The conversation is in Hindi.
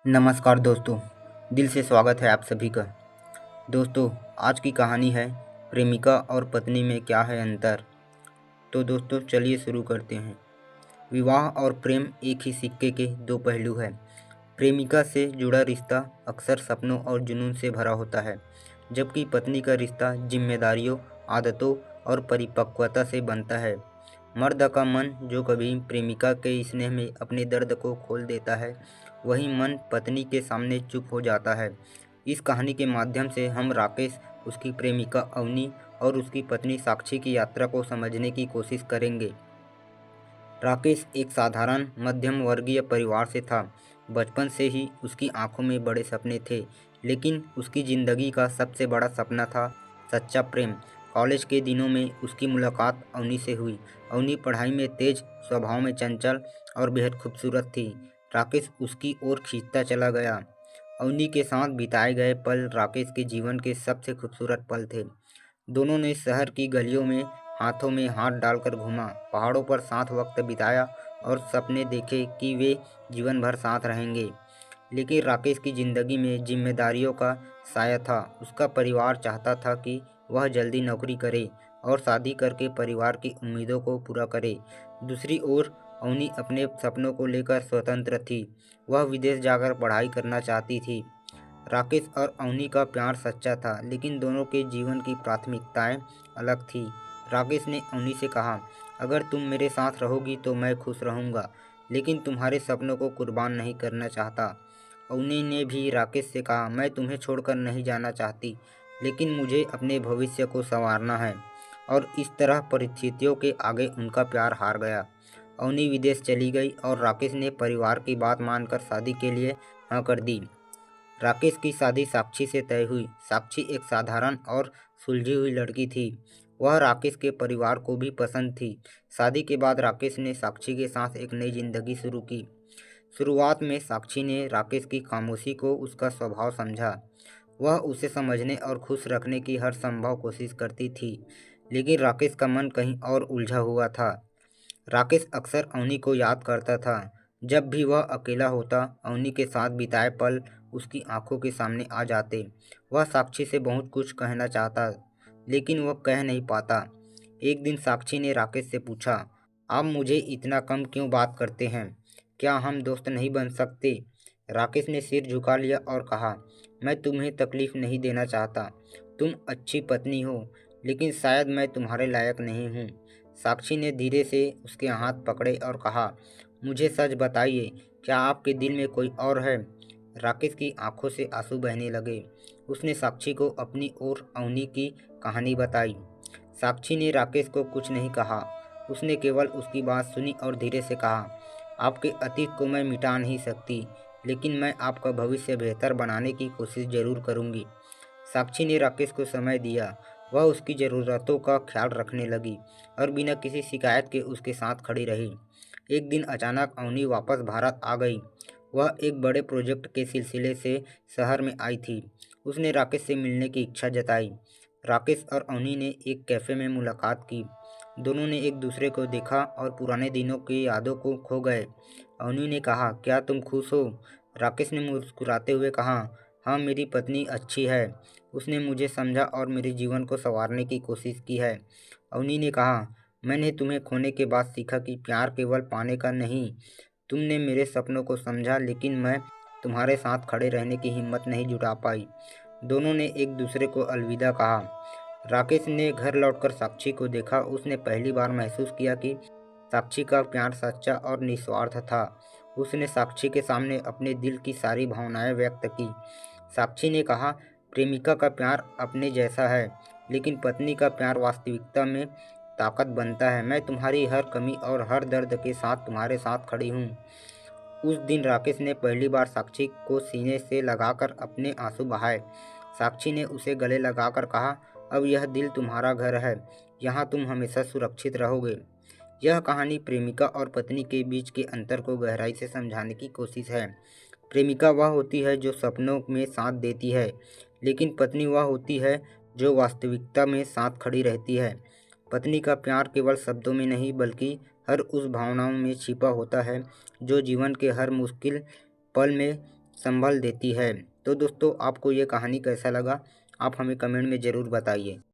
नमस्कार दोस्तों, दिल से स्वागत है आप सभी का। दोस्तों, आज की कहानी है प्रेमिका और पत्नी में क्या है अंतर। तो दोस्तों चलिए शुरू करते हैं। विवाह और प्रेम एक ही सिक्के के दो पहलू हैं। प्रेमिका से जुड़ा रिश्ता अक्सर सपनों और जुनून से भरा होता है, जबकि पत्नी का रिश्ता जिम्मेदारियों, आदतों और परिपक्वता से बनता है। मर्द का मन जो कभी प्रेमिका के स्नेह में अपने दर्द को खोल देता है, वही मन पत्नी के सामने चुप हो जाता है। इस कहानी के माध्यम से हम राकेश, उसकी प्रेमिका अवनी और उसकी पत्नी साक्षी की यात्रा को समझने की कोशिश करेंगे। राकेश एक साधारण मध्यम वर्गीय परिवार से था। बचपन से ही उसकी आंखों में बड़े सपने थे, लेकिन उसकी ज़िंदगी का सबसे बड़ा सपना था सच्चा प्रेम। कॉलेज के दिनों में उसकी मुलाकात अवनी से हुई। अवनी पढ़ाई में तेज, स्वभाव में चंचल और बेहद खूबसूरत थी। राकेश उसकी ओर खींचता चला गया। अवनी के साथ बिताए गए पल राकेश के जीवन के सबसे खूबसूरत पल थे। दोनों ने शहर की गलियों में हाथों में हाथ डालकर घूमा, पहाड़ों पर साथ वक्त बिताया और सपने देखे कि वे जीवन भर साथ रहेंगे। लेकिन राकेश की ज़िंदगी में जिम्मेदारियों का साया था। उसका परिवार चाहता था कि वह जल्दी नौकरी करे और शादी करके परिवार की उम्मीदों को पूरा करे। दूसरी ओर अवनी अपने सपनों को लेकर स्वतंत्र थी। वह विदेश जाकर पढ़ाई करना चाहती थी। राकेश और अवनी का प्यार सच्चा था, लेकिन दोनों के जीवन की प्राथमिकताएं अलग थी। राकेश ने अवनी से कहा, अगर तुम मेरे साथ रहोगी तो मैं खुश रहूँगा, लेकिन तुम्हारे सपनों को कुर्बान नहीं करना चाहता। अवनी ने भी राकेश से कहा, मैं तुम्हें छोड़कर नहीं जाना चाहती, लेकिन मुझे अपने भविष्य को संवारना है। और इस तरह परिस्थितियों के आगे उनका प्यार हार गया। अवनी विदेश चली गई और राकेश ने परिवार की बात मानकर शादी के लिए हाँ कर दी। राकेश की शादी साक्षी से तय हुई। साक्षी एक साधारण और सुलझी हुई लड़की थी। वह राकेश के परिवार को भी पसंद थी। शादी के बाद राकेश ने साक्षी के साथ एक नई जिंदगी शुरू की। शुरुआत में साक्षी ने राकेश की खामोशी को उसका स्वभाव समझा। वह उसे समझने और खुश रखने की हर संभव कोशिश करती थी, लेकिन राकेश का मन कहीं और उलझा हुआ था। राकेश अक्सर अवनी को याद करता था। जब भी वह अकेला होता, अवनी के साथ बिताए पल उसकी आंखों के सामने आ जाते। वह साक्षी से बहुत कुछ कहना चाहता, लेकिन वह कह नहीं पाता। एक दिन साक्षी ने राकेश से पूछा, आप मुझे इतना कम क्यों बात करते हैं? क्या हम दोस्त नहीं बन सकते? राकेश ने सिर झुका लिया और कहा, मैं तुम्हें तकलीफ नहीं देना चाहता। तुम अच्छी पत्नी हो, लेकिन शायद मैं तुम्हारे लायक नहीं हूँ। साक्षी ने धीरे से उसके हाथ पकड़े और कहा, मुझे सच बताइए, क्या आपके दिल में कोई और है? राकेश की आंखों से आंसू बहने लगे। उसने साक्षी को अपनी और अवनी की कहानी बताई। साक्षी ने राकेश को कुछ नहीं कहा। उसने केवल उसकी बात सुनी और धीरे से कहा, आपके अतीत को मैं मिटा नहीं सकती, लेकिन मैं आपका भविष्य बेहतर बनाने की कोशिश जरूर करूंगी। साक्षी ने राकेश को समय दिया। वह उसकी ज़रूरतों का ख्याल रखने लगी और बिना किसी शिकायत के उसके साथ खड़ी रही। एक दिन अचानक अवनी वापस भारत आ गई। वह एक बड़े प्रोजेक्ट के सिलसिले से शहर में आई थी। उसने राकेश से मिलने की इच्छा जताई। राकेश और अवनी ने एक कैफ़े में मुलाकात की। दोनों ने एक दूसरे को देखा और पुराने दिनों की यादों को खो गए। अवनी ने कहा, क्या तुम खुश हो? राकेश ने मुस्कुराते हुए कहा, हाँ, मेरी पत्नी अच्छी है। उसने मुझे समझा और मेरे जीवन को संवारने की कोशिश की है। अवनी ने कहा, मैंने तुम्हें खोने के बाद सीखा कि प्यार केवल पाने का नहीं। तुमने मेरे सपनों को समझा, लेकिन मैं तुम्हारे साथ खड़े रहने की हिम्मत नहीं जुटा पाई। दोनों ने एक दूसरे को अलविदा कहा। राकेश ने घर लौटकर साक्षी को देखा। उसने पहली बार महसूस किया कि साक्षी का प्यार सच्चा और निस्वार्थ था। उसने साक्षी के सामने अपने दिल की सारी भावनाएं व्यक्त की। साक्षी ने कहा, प्रेमिका का प्यार अपने जैसा है, लेकिन पत्नी का प्यार वास्तविकता में ताकत बनता है। मैं तुम्हारी हर कमी और हर दर्द के साथ तुम्हारे साथ खड़ी हूँ। उस दिन राकेश ने पहली बार साक्षी को सीने से लगाकर अपने आंसू बहाए। साक्षी ने उसे गले लगाकर कहा, अब यह दिल तुम्हारा घर है, यहाँ तुम हमेशा सुरक्षित रहोगे। यह कहानी प्रेमिका और पत्नी के बीच के अंतर को गहराई से समझाने की कोशिश है। प्रेमिका वह होती है जो सपनों में साथ देती है, लेकिन पत्नी वह होती है जो वास्तविकता में साथ खड़ी रहती है। पत्नी का प्यार केवल शब्दों में नहीं, बल्कि हर उस भावनाओं में छिपा होता है जो जीवन के हर मुश्किल पल में संभल देती है। तो दोस्तों आपको ये कहानी कैसा लगा, आप हमें कमेंट में ज़रूर बताइए।